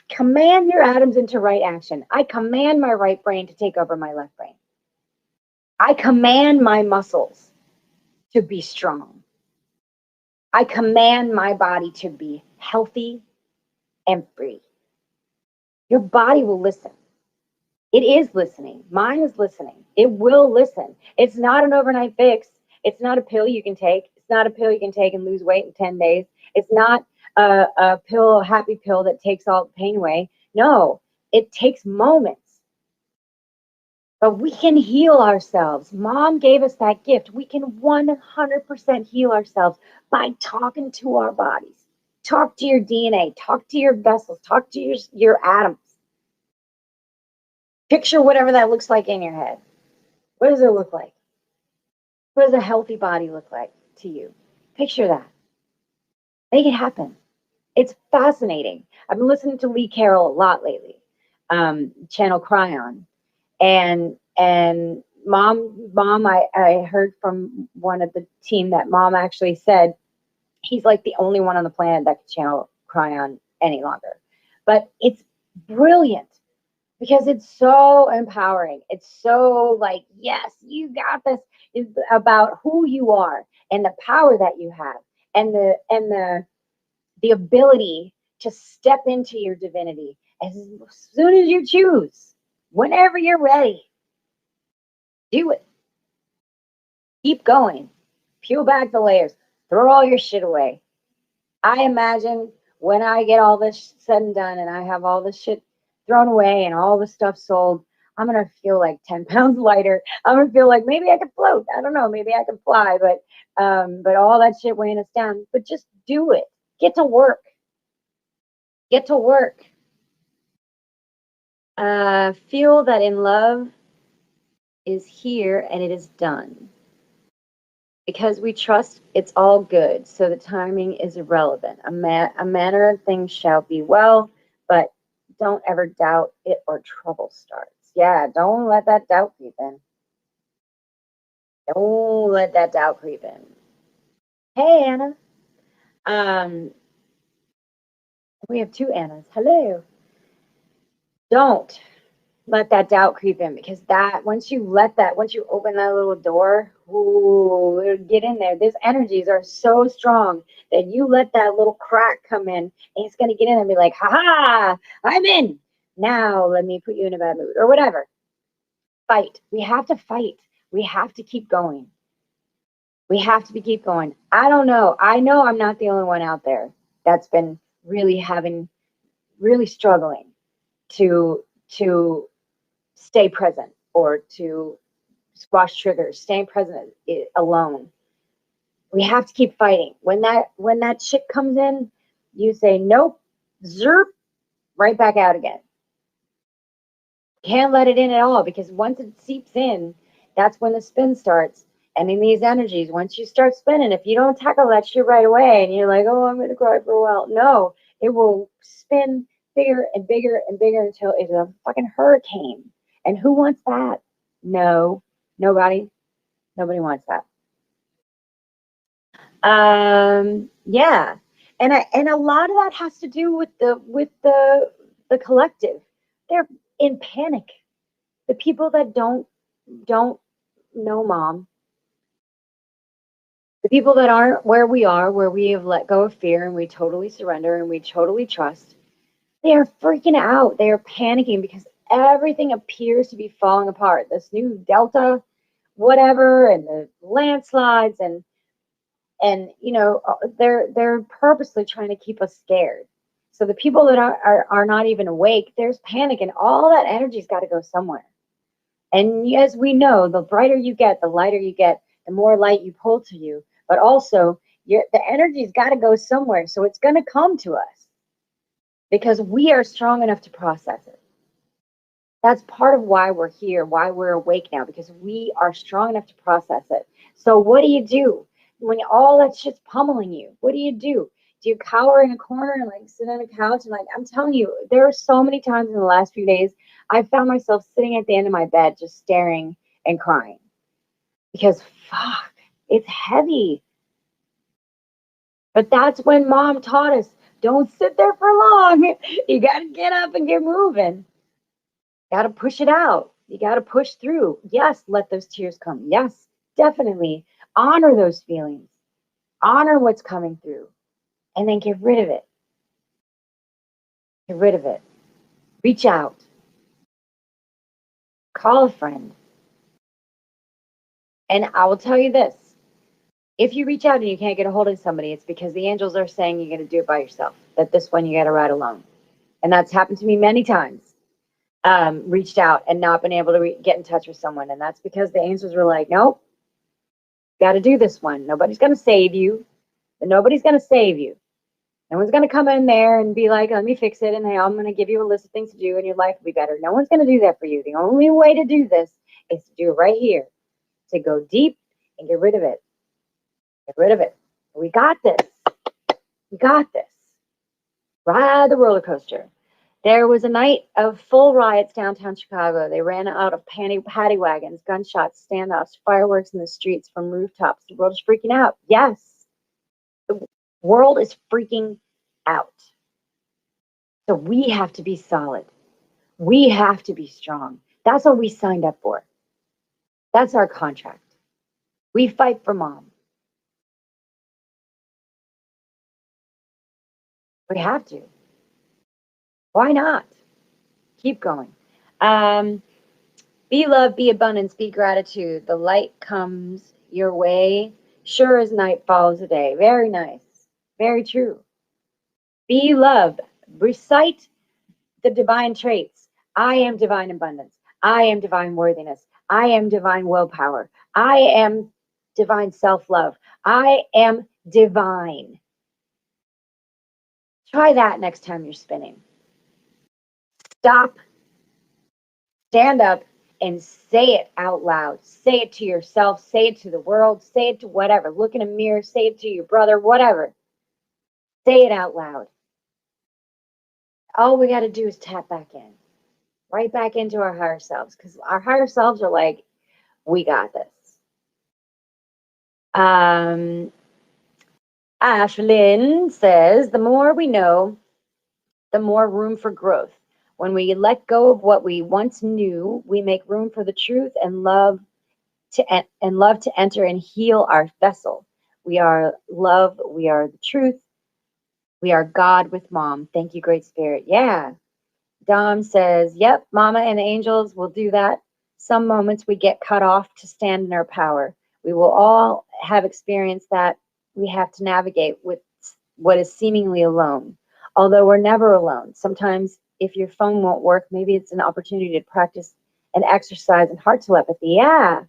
Command your atoms into right action. I command my right brain to take over my left brain. I command my muscles to be strong. I command my body to be healthy and free. Your body will listen. It is listening. Mine is listening. It will listen. It's not an overnight fix. It's not a pill you can take. It's not a pill you can take and lose weight in 10 days. It's not a pill, a happy pill that takes all the pain away. No, it takes moments. But we can heal ourselves. Mom gave us that gift. We can 100% heal ourselves by talking to our bodies. Talk to your DNA. Talk to your vessels. Talk to your atoms. Picture whatever that looks like in your head. What does it look like? What does a healthy body look like to you? Picture that. Make it happen. It's fascinating. I've been listening to Lee Carroll a lot lately, channel Cryon, and mom, I heard from one of the team that mom actually said he's like the only one on the planet that can channel Cryon any longer. But it's brilliant because it's so empowering. It's so like, yes, you got this. It's about who you are and the power that you have and the ability to step into your divinity as soon as you choose, whenever you're ready. Do it. Keep going. Peel back the layers. Throw all your shit away. I imagine when I get all this said and done and I have all this shit thrown away and all the stuff sold, I'm going to feel like 10 pounds lighter. I'm going to feel like maybe I could float. I don't know. Maybe I can fly, but all that shit weighing us down. But just do it. Get to work. Get to work. Feel that in love is here and it is done. Because we trust it's all good, so the timing is irrelevant. A manner of things shall be well, but don't ever doubt it or trouble starts. Yeah, don't let that doubt creep in. Don't let that doubt creep in. Hey, Anna. We have two Annas. Hello. Don't let that doubt creep in, because that once you open that little door, ooh, it'll get in there. These energies are so strong that you let that little crack come in, and it's gonna get in and be like, ha, I'm in. Now let me put you in a bad mood or whatever. Fight. We have to fight. We have to keep going. We have to keep going. I don't know. I know I'm not the only one out there that's been really struggling to stay present or to squash triggers, staying present alone. We have to keep fighting. When that shit comes in, you say nope, zerp, right back out again. Can't let it in at all, because once it seeps in, that's when the spin starts. And in these energies, once you start spinning, if you don't tackle that shit right away and you're like, oh, I'm gonna cry for a while, no, it will spin bigger and bigger and bigger until it's a fucking hurricane. And who wants that? No, nobody wants that. Yeah. And a lot of that has to do with the collective. They're in panic. The people that don't know mom, the people that aren't where we are, where we have let go of fear and we totally surrender and we totally trust, they are freaking out. They are panicking because everything appears to be falling apart. This new Delta, whatever, and the landslides, and you know, they're purposely trying to keep us scared. So the people that are not even awake, there's panic, and all that energy's got to go somewhere. And as we know, the brighter you get, the lighter you get, the more light you pull to you. But also, the energy's got to go somewhere. So it's going to come to us because we are strong enough to process it. That's part of why we're here, why we're awake now, because we are strong enough to process it. So what do? When all that shit's pummeling you, what do? Do you cower in a corner and like sit on a couch? And like, I'm telling you, there are so many times in the last few days, I found myself sitting at the end of my bed, just staring and crying because fuck, it's heavy. But that's when mom taught us, don't sit there for long. You got to get up and get moving. Got to push it out. You got to push through. Yes, let those tears come. Yes, definitely honor those feelings. Honor what's coming through, and then get rid of it. Get rid of it. Reach out. Call a friend. And I will tell you this. If you reach out and you can't get a hold of somebody, it's because the angels are saying you're going to do it by yourself. That this one you got to ride alone. And that's happened to me many times. Reached out and not been able to get in touch with someone. And that's because the angels were like, nope, got to do this one. Nobody's going to save you. Nobody's going to save you. No one's going to come in there and be like, let me fix it, and hey, I'm going to give you a list of things to do and your life will be better. No one's going to do that for you. The only way to do this is to do it right here, to go deep and get rid of it. Get rid of it. We got this. We got this. Ride the roller coaster. There was a night of full riots downtown Chicago. They ran out of paddy wagons, gunshots, standoffs, fireworks in the streets from rooftops. The world is freaking out. Yes, the world is freaking out. So we have to be solid. We have to be strong. That's what we signed up for. That's our contract. We fight for mom. We have to. Why not? Keep going. Be love, be abundance, be gratitude. The light comes your way. Sure as night follows the day. Very nice. Very true. Be love. Recite the divine traits. I am divine abundance. I am divine worthiness. I am divine willpower. I am divine self-love. I am divine. Try that next time you're spinning. Stop, stand up, and say it out loud. Say it to yourself. Say it to the world. Say it to whatever. Look in a mirror. Say it to your brother. Whatever. Say it out loud. All we got to do is tap back in. Right back into our higher selves. Because our higher selves are like, we got this. Ashlyn says, the more we know, the more room for growth. When we let go of what we once knew, we make room for the truth and love to enter and heal our vessel. We are love. We are the truth. We are God with mom. Thank you, Great Spirit. Yeah. Dom says, yep, mama and angels will do that. Some moments we get cut off to stand in our power. We will all have experienced that. We have to navigate with what is seemingly alone. Although we're never alone. Sometimes if your phone won't work, maybe it's an opportunity to practice and exercise and heart telepathy. Yeah.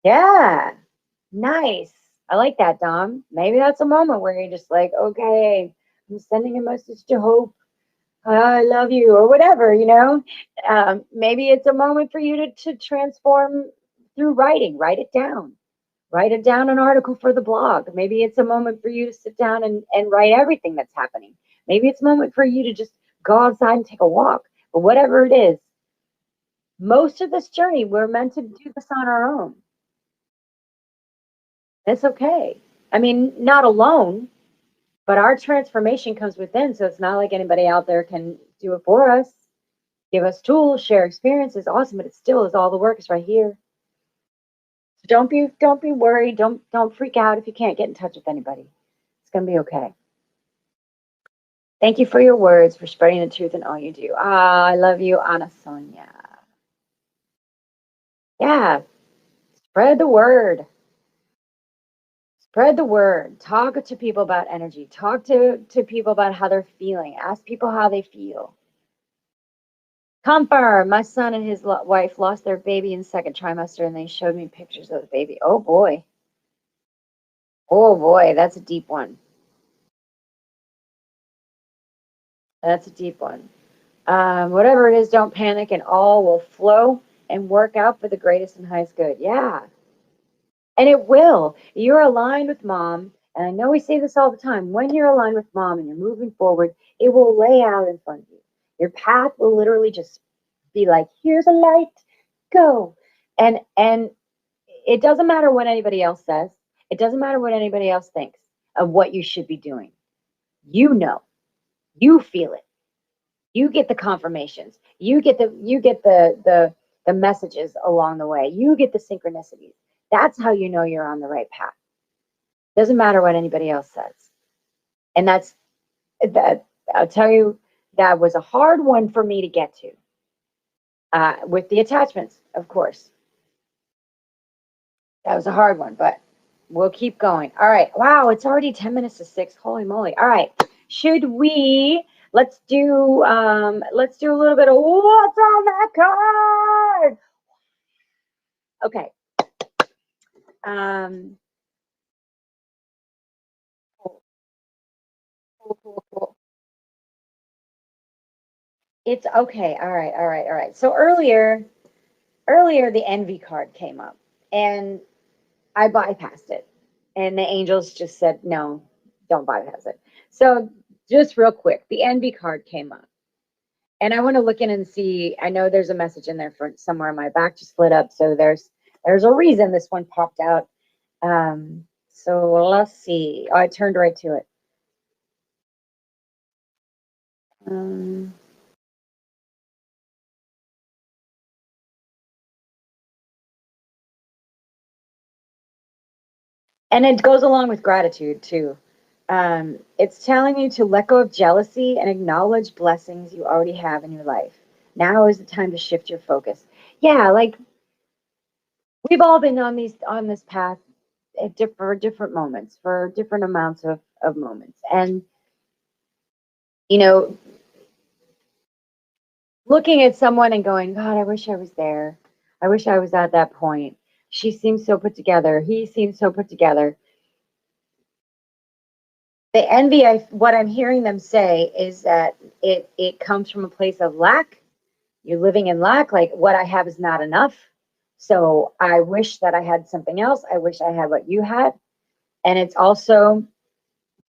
Yeah. Nice. I like that, Dom. Maybe that's a moment where you're just like, okay, I'm sending a message to Hope. I love you, or whatever, you know. Maybe it's a moment for you to transform through writing. Write it down. Write it down, an article for the blog. Maybe it's a moment for you to sit down and write everything that's happening. Maybe it's a moment for you to just go outside and take a walk. But whatever it is, most of this journey, we're meant to do this on our own. It's okay. I mean, not alone, but our transformation comes within. So it's not like anybody out there can do it for us. Give us tools, share experiences, awesome, but it still is all the work is right here. So don't be worried. Don't freak out if you can't get in touch with anybody. It's gonna be okay. Thank you for your words, for spreading the truth in all you do. Ah, I love you, Anna Sonia. Yeah, spread the word. Spread the word. Talk to people about energy. Talk to people about how they're feeling. Ask people how they feel. Confirm. My son and his wife lost their baby in second trimester, and they showed me pictures of the baby. Oh boy. Oh boy, that's a deep one. That's a deep one. Whatever it is, don't panic, and all will flow and work out for the greatest and highest good. Yeah. And it will. You're aligned with mom. And I know we say this all the time. When you're aligned with mom and you're moving forward, it will lay out in front of you. Your path will literally just be like, here's a light, go. And it doesn't matter what anybody else says. It doesn't matter what anybody else thinks of what you should be doing. You know, you feel it. You get the confirmations. You get the messages along the way. You get the synchronicities. That's how you know you're on the right path. Doesn't matter what anybody else says. And that's that. I'll tell you, that was a hard one for me to get to. With the attachments, of course. That was a hard one, but we'll keep going. All right. Wow, it's already 10 minutes to 6. Holy moly. All right. Should we let's do a little bit of what's on that card? Okay. Cool, cool, cool. It's okay. All right, all right, all right. So earlier the envy card came up and I bypassed it. And the angels just said, no, don't bypass it. So just real quick, the envy card came up. And I want to look in and see. I know there's a message in there for somewhere. My back just lit up. So there's a reason this one popped out. So let's see. Oh, I turned right to it. Um, and it goes along with gratitude too. It's telling you to let go of jealousy and acknowledge blessings you already have in your life. Now is the time to shift your focus. Yeah, like we've all been on this path for different moments, for different amounts of moments. And you know, looking at someone and going, God, I wish I was there. I wish I was at that point. She seems so put together. He seems so put together. The envy, what I'm hearing them say is that it comes from a place of lack. You're living in lack, like what I have is not enough. So I wish that I had something else. I wish I had what you had. And it's also,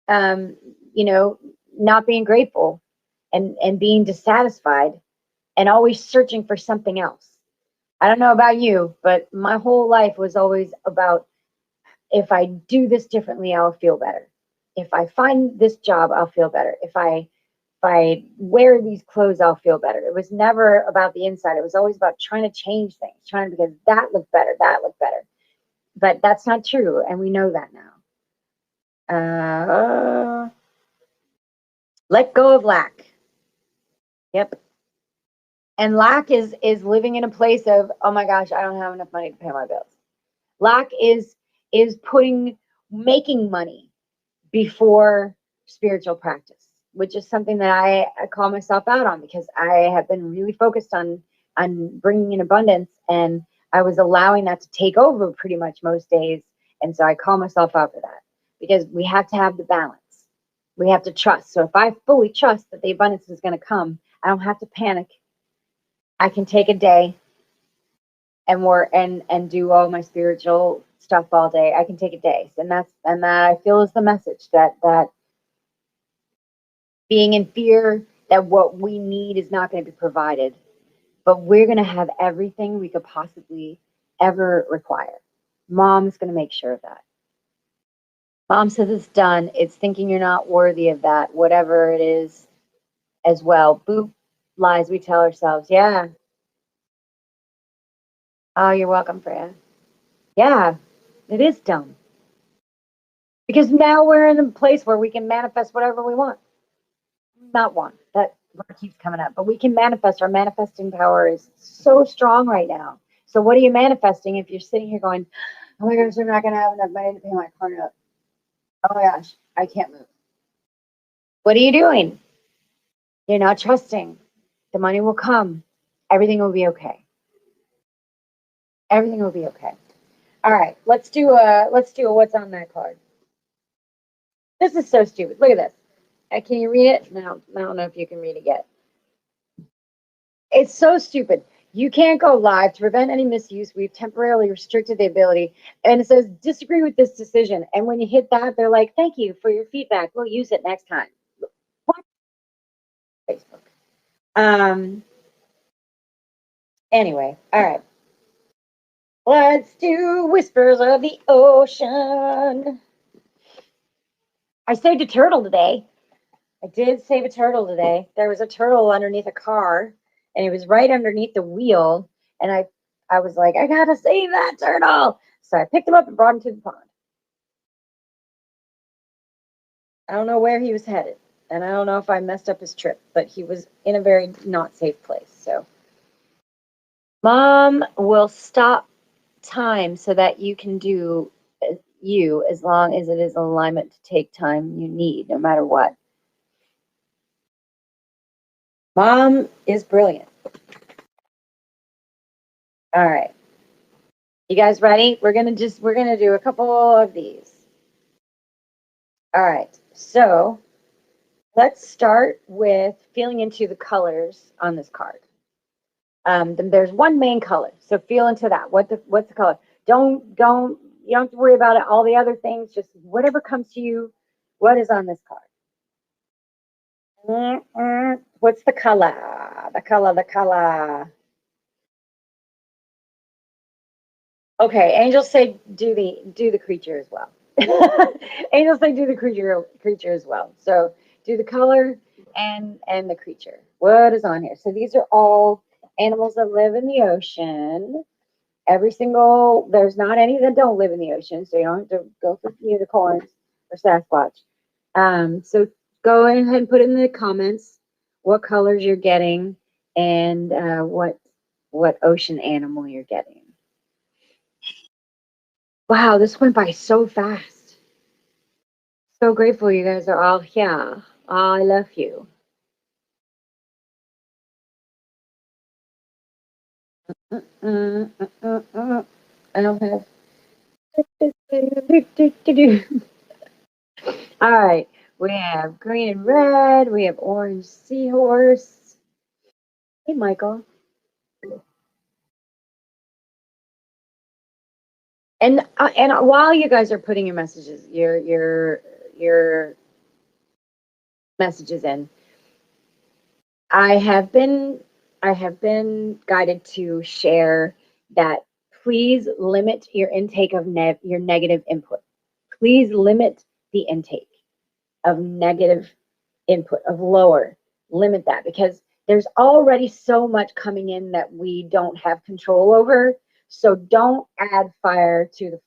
um, you know, not being grateful and being dissatisfied and always searching for something else. I don't know about you, but my whole life was always about if I do this differently, I'll feel better. If I find this job, I'll feel better. If I wear these clothes, I'll feel better. It was never about the inside. It was always about trying to change things, trying because that looked better, that looked better. But that's not true, and we know that now. Let go of lack. Yep. And lack is living in a place of, oh my gosh, I don't have enough money to pay my bills. Lack is putting making money before spiritual practice, which is something that I call myself out on because I have been really focused on bringing in abundance, and I was allowing that to take over pretty much most days. And so I call myself out for that because we have to have the balance. We have to trust. So if I fully trust that the abundance is going to come, I don't have to panic. I can take a day and work and do all my spiritual stuff all day. I can take a day, and that I feel is the message that being in fear that what we need is not going to be provided, but we're going to have everything we could possibly ever require. Mom's going to make sure of that. Mom says it's done. It's thinking you're not worthy of that, whatever it is, as well. Boop, lies we tell ourselves. Yeah. Oh, you're welcome, Freya. Yeah, it is dumb. Because now we're in a place where we can manifest whatever we want. Not one. That word keeps coming up. But we can manifest. Our manifesting power is so strong right now. So what are you manifesting if you're sitting here going, oh my gosh, I'm not going to have enough money to pay my car note. Oh my gosh, I can't move. What are you doing? You're not trusting. The money will come. Everything will be okay. Everything will be okay. All right, let's do a what's on that card. This is so stupid. Look at this. Can you read it? No, I don't know if you can read it yet. It's so stupid. You can't go live to prevent any misuse. We've temporarily restricted the ability. And it says, disagree with this decision. And when you hit that, they're like, thank you for your feedback. We'll use it next time. What? Facebook. Anyway, all right. Let's do Whispers of the Ocean. I saved a turtle today. I did save a turtle today. There was a turtle underneath a car, and it was right underneath the wheel. And I was like, I gotta save that turtle. So I picked him up and brought him to the pond. I don't know where he was headed, and I don't know if I messed up his trip, but he was in a very not safe place. So, Mom will stop time so that you can do you as long as it is alignment to take time you need, no matter what. Mom is brilliant. All right. You guys ready? We're gonna do a couple of these. All right. So let's start with feeling into the colors on this card. Then there's one main color, so feel into that. What's the color? Don't you don't have to worry about it, all the other things. Just whatever comes to you. What is on this card? What's the color? The color. The color. Okay, angels say do the creature as well. Angels say do the creature as well. So do the color and the creature. What is on here? So these are all animals that live in the ocean. There's not any that don't live in the ocean, so you don't have to go for unicorns or Sasquatch. So go ahead and put in the comments what colors you're getting and what ocean animal you're getting. Wow, this went by so fast. So grateful you guys are all here. I love you. I don't have. All right, we have green and red. We have orange seahorse. Hey, Michael. And while you guys are putting your messages, your messages in, I have been guided to share that please limit your intake of your negative input. Please limit the intake of negative input, of lower. Limit that because there's already so much coming in that we don't have control over. So don't add fire to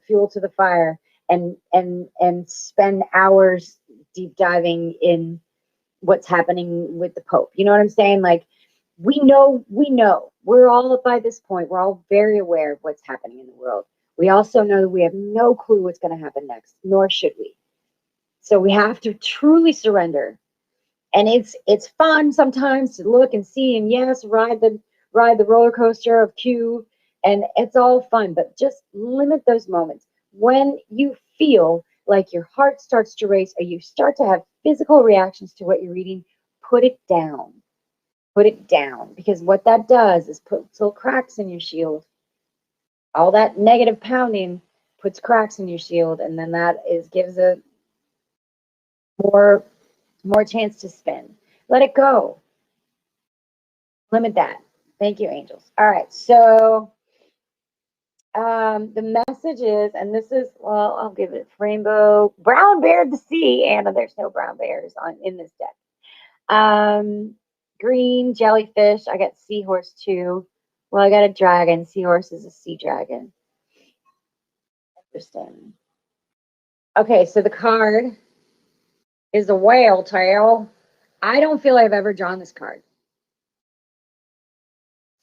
fuel to the fire and spend hours deep diving in what's happening with the Pope. You know what I'm saying? Like we know. We're all by this point, we're all very aware of what's happening in the world. We also know that we have no clue what's going to happen next, nor should we. So we have to truly surrender. And it's fun sometimes to look and see and yes, ride the roller coaster of Q, and it's all fun, but just limit those moments. When you feel like your heart starts to race or you start to have physical reactions to what you're reading, put it down. Put it down because what that does is put little cracks in your shield. All that negative pounding puts cracks in your shield, and then gives a more chance to spin. Let it go. Limit that. Thank you, angels. All right, so the message is, and this is, well, I'll give it rainbow brown bear to see, Anna. There's no brown bears in this deck. Green jellyfish. I got seahorse too. Well, I got a dragon. Seahorse is a sea dragon. Interesting. Okay, so the card is a whale tail. I don't feel I've ever drawn this card.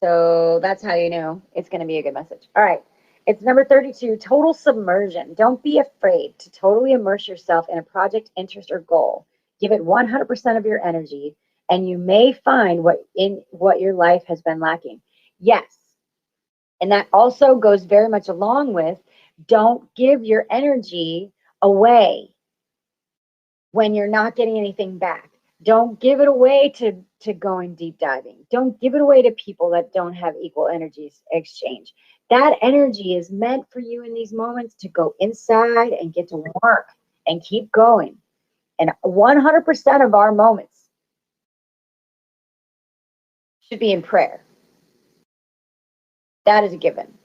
So that's how you know it's going to be a good message. All right. It's number 32, total submersion. Don't be afraid to totally immerse yourself in a project, interest, or goal. Give it 100% of your energy, and you may find what your life has been lacking. Yes. And that also goes very much along with don't give your energy away when you're not getting anything back. Don't give it away to going deep diving. Don't give it away to people that don't have equal energies exchange. That energy is meant for you in these moments to go inside and get to work and keep going. And 100% of our moments should be in prayer. That is a given.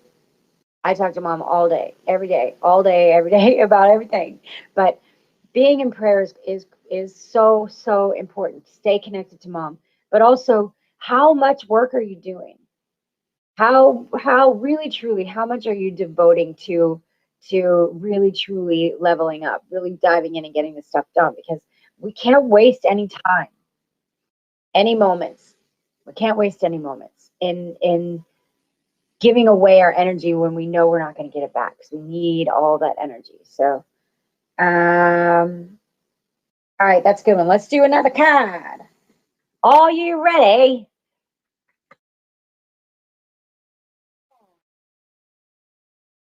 I talk to mom all day, every day, all day, every day about everything. But being in prayer is so important. Stay connected to mom, but also how much work are you doing? How really truly how much are you devoting to really truly leveling up, really diving in and getting this stuff done? Because we can't waste any time, any moments. We can't waste any moments in giving away our energy when we know we're not going to get it back. Because we need all that energy. So all right, that's a good one. Let's do another card. Are you ready?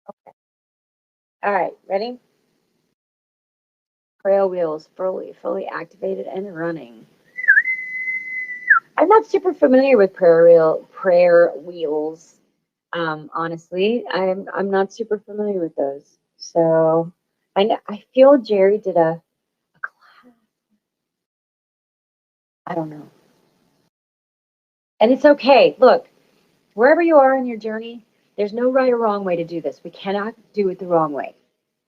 Okay. All right, ready? Prayer wheels fully activated and running. I'm not super familiar with prayer wheels. Honestly, I'm not super familiar with those. So I feel Jerry did a class. I don't know. And it's okay. Look, wherever you are in your journey, there's no right or wrong way to do this. We cannot do it the wrong way.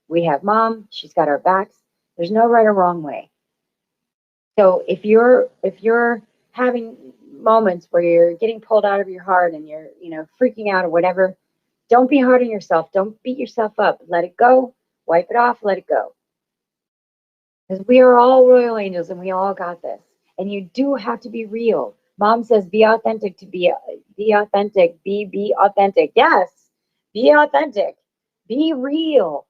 We have mom, she's got our backs. There's no right or wrong way. So if you're having moments where you're getting pulled out of your heart and you're, freaking out or whatever, don't be hard on yourself. Don't beat yourself up. Let it go. Wipe it off. Let it go. Because we are all royal angels and we all got this. And you do have to be real. Mom says be authentic to be authentic. Be authentic. Yes. Be authentic. Be real.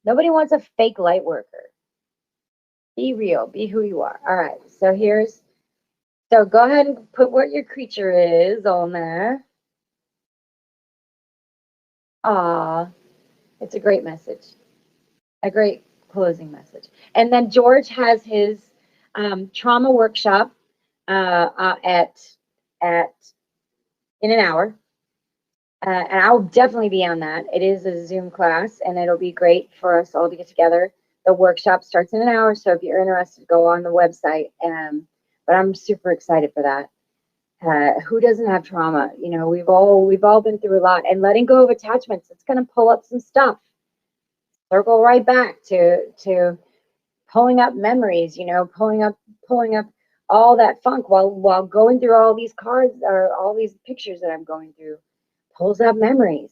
Nobody wants a fake light worker. Be real. Be who you are. All right. So go ahead and put what your creature is on there. Ah, it's a great message. A great closing message. And then George has his trauma workshop at in an hour. And I'll definitely be on that. It is a Zoom class, and it'll be great for us all to get together. The workshop starts in an hour, so if you're interested, go on the website. But I'm super excited for that. Who doesn't have trauma? We've all been through a lot, and letting go of attachments, it's going to pull up some stuff. Circle right back to pulling up memories, pulling up all that funk while going through all these cards or all these pictures that I'm going through. Pulls up memories.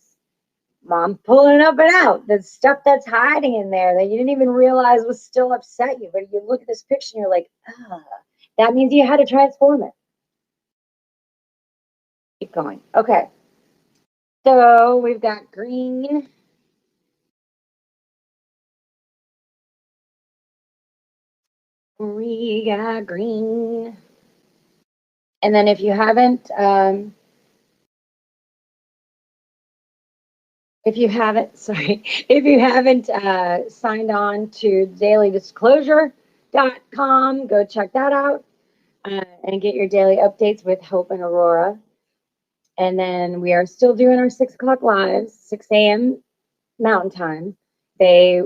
Mom pulling up and out the stuff that's hiding in there that you didn't even realize was still upset you. But you look at this picture and you're like, that means you had to transform it. Keep going. Okay. So we've got green. We got green. And then if you haven't, sorry, if you haven't signed on to dailydisclosure.com, go check that out and get your daily updates with Hope and Aurora. And then we are still doing our 6 o'clock lives, 6 a.m. Mountain Time. They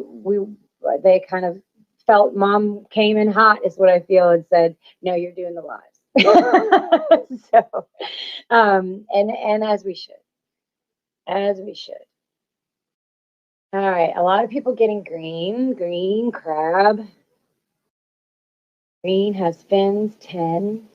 kind of felt Mom came in hot, is what I feel, and said, "No, you're doing the lives." So, and as we should, as we should. All right, a lot of people getting green crab. Green has fins, 10.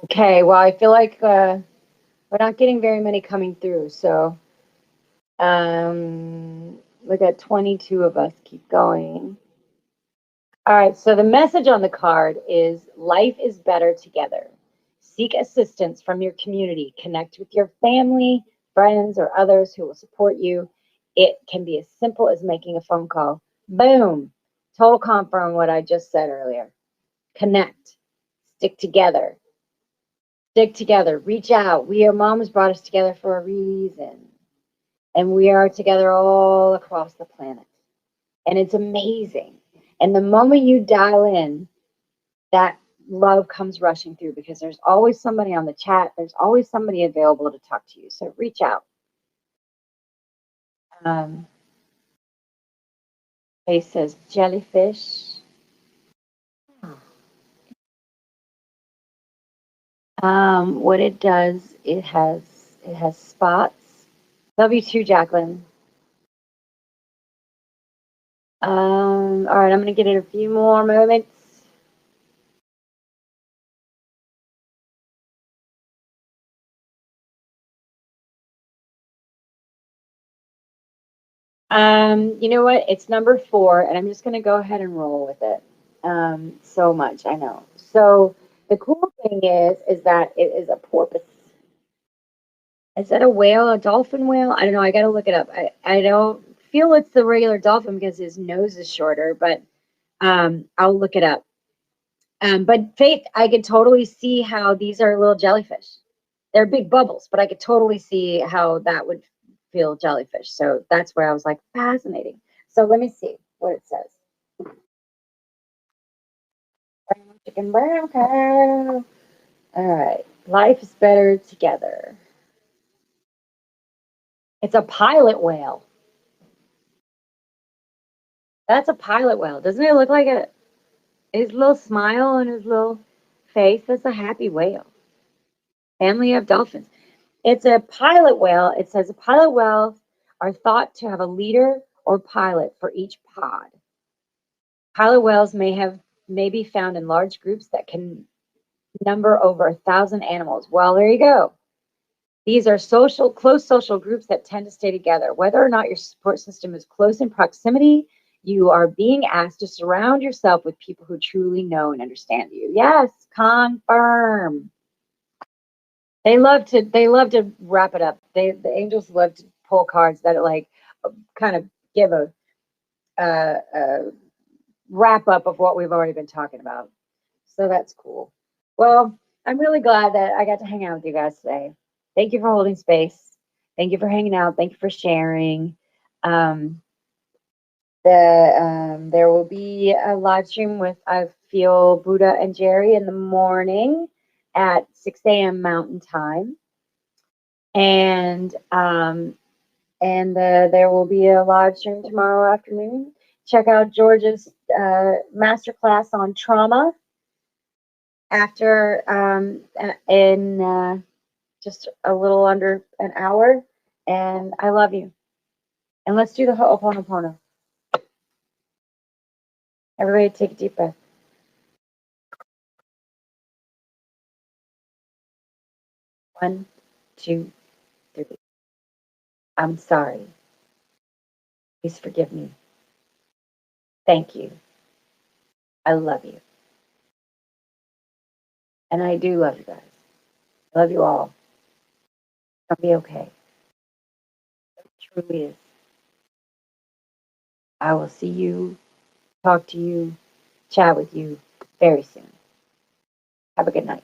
Okay, well, I feel like we're not getting very many coming through, so look at 22 of us. Keep going. All right, so the message on the card is life is better together. Seek assistance from your community. Connect with your family, friends, or others who will support you. It can be as simple as making a phone call. Boom. Total confirm what I just said earlier. Connect. Stick together. Stick together. Reach out. Mom has brought us together for a reason. And we are together all across the planet. And it's amazing. And the moment you dial in, that love comes rushing through because there's always somebody on the chat. There's always somebody available to talk to you. So reach out. Faye says jellyfish. What it does, it has spots. Love you too, Jacqueline. All right, I'm gonna get it a few more moments. You know what? It's number 4, and I'm just gonna go ahead and roll with it. So much, I know. So the cool thing is that it is a porpoise. Is that a whale, a dolphin whale? I don't know. I got to look it up. I don't feel it's the regular dolphin because his nose is shorter, but I'll look it up. But Faith, I could totally see how these are little jellyfish. They're big bubbles, but I could totally see how that would feel jellyfish. So that's where I was like, fascinating. So let me see what it says. Brown chicken, brown cow. All right. Life is better together. It's a pilot whale. That's a pilot whale. Doesn't it look like his little smile and his little face? That's a happy whale. Family of dolphins. It's a pilot whale. It says a pilot whale are thought to have a leader or pilot for each pod. Pilot whales may be found in large groups that can number over 1,000 animals. Well, there you go. These are close social groups that tend to stay together. Whether or not your support system is close in proximity, you are being asked to surround yourself with people who truly know and understand you. Yes, confirm. They love to wrap it up. The angels love to pull cards that like kind of give a wrap up of what we've already been talking about. So that's cool. Well, I'm really glad that I got to hang out with you guys today. Thank you for holding space. Thank you for hanging out. Thank you for sharing. There will be a live stream with I feel Buddha and Jerry in the morning at 6 a.m. Mountain Time, and there will be a live stream tomorrow afternoon. Check out George's masterclass on trauma after in just a little under an hour. And I love you. And let's do the Ho'oponopono. Everybody take a deep breath. 1, 2, 3. I'm sorry. Please forgive me. Thank you. I love you. And I do love you guys. Love you all. It'll be okay. It truly is. I will see you, talk to you, chat with you very soon. Have a good night.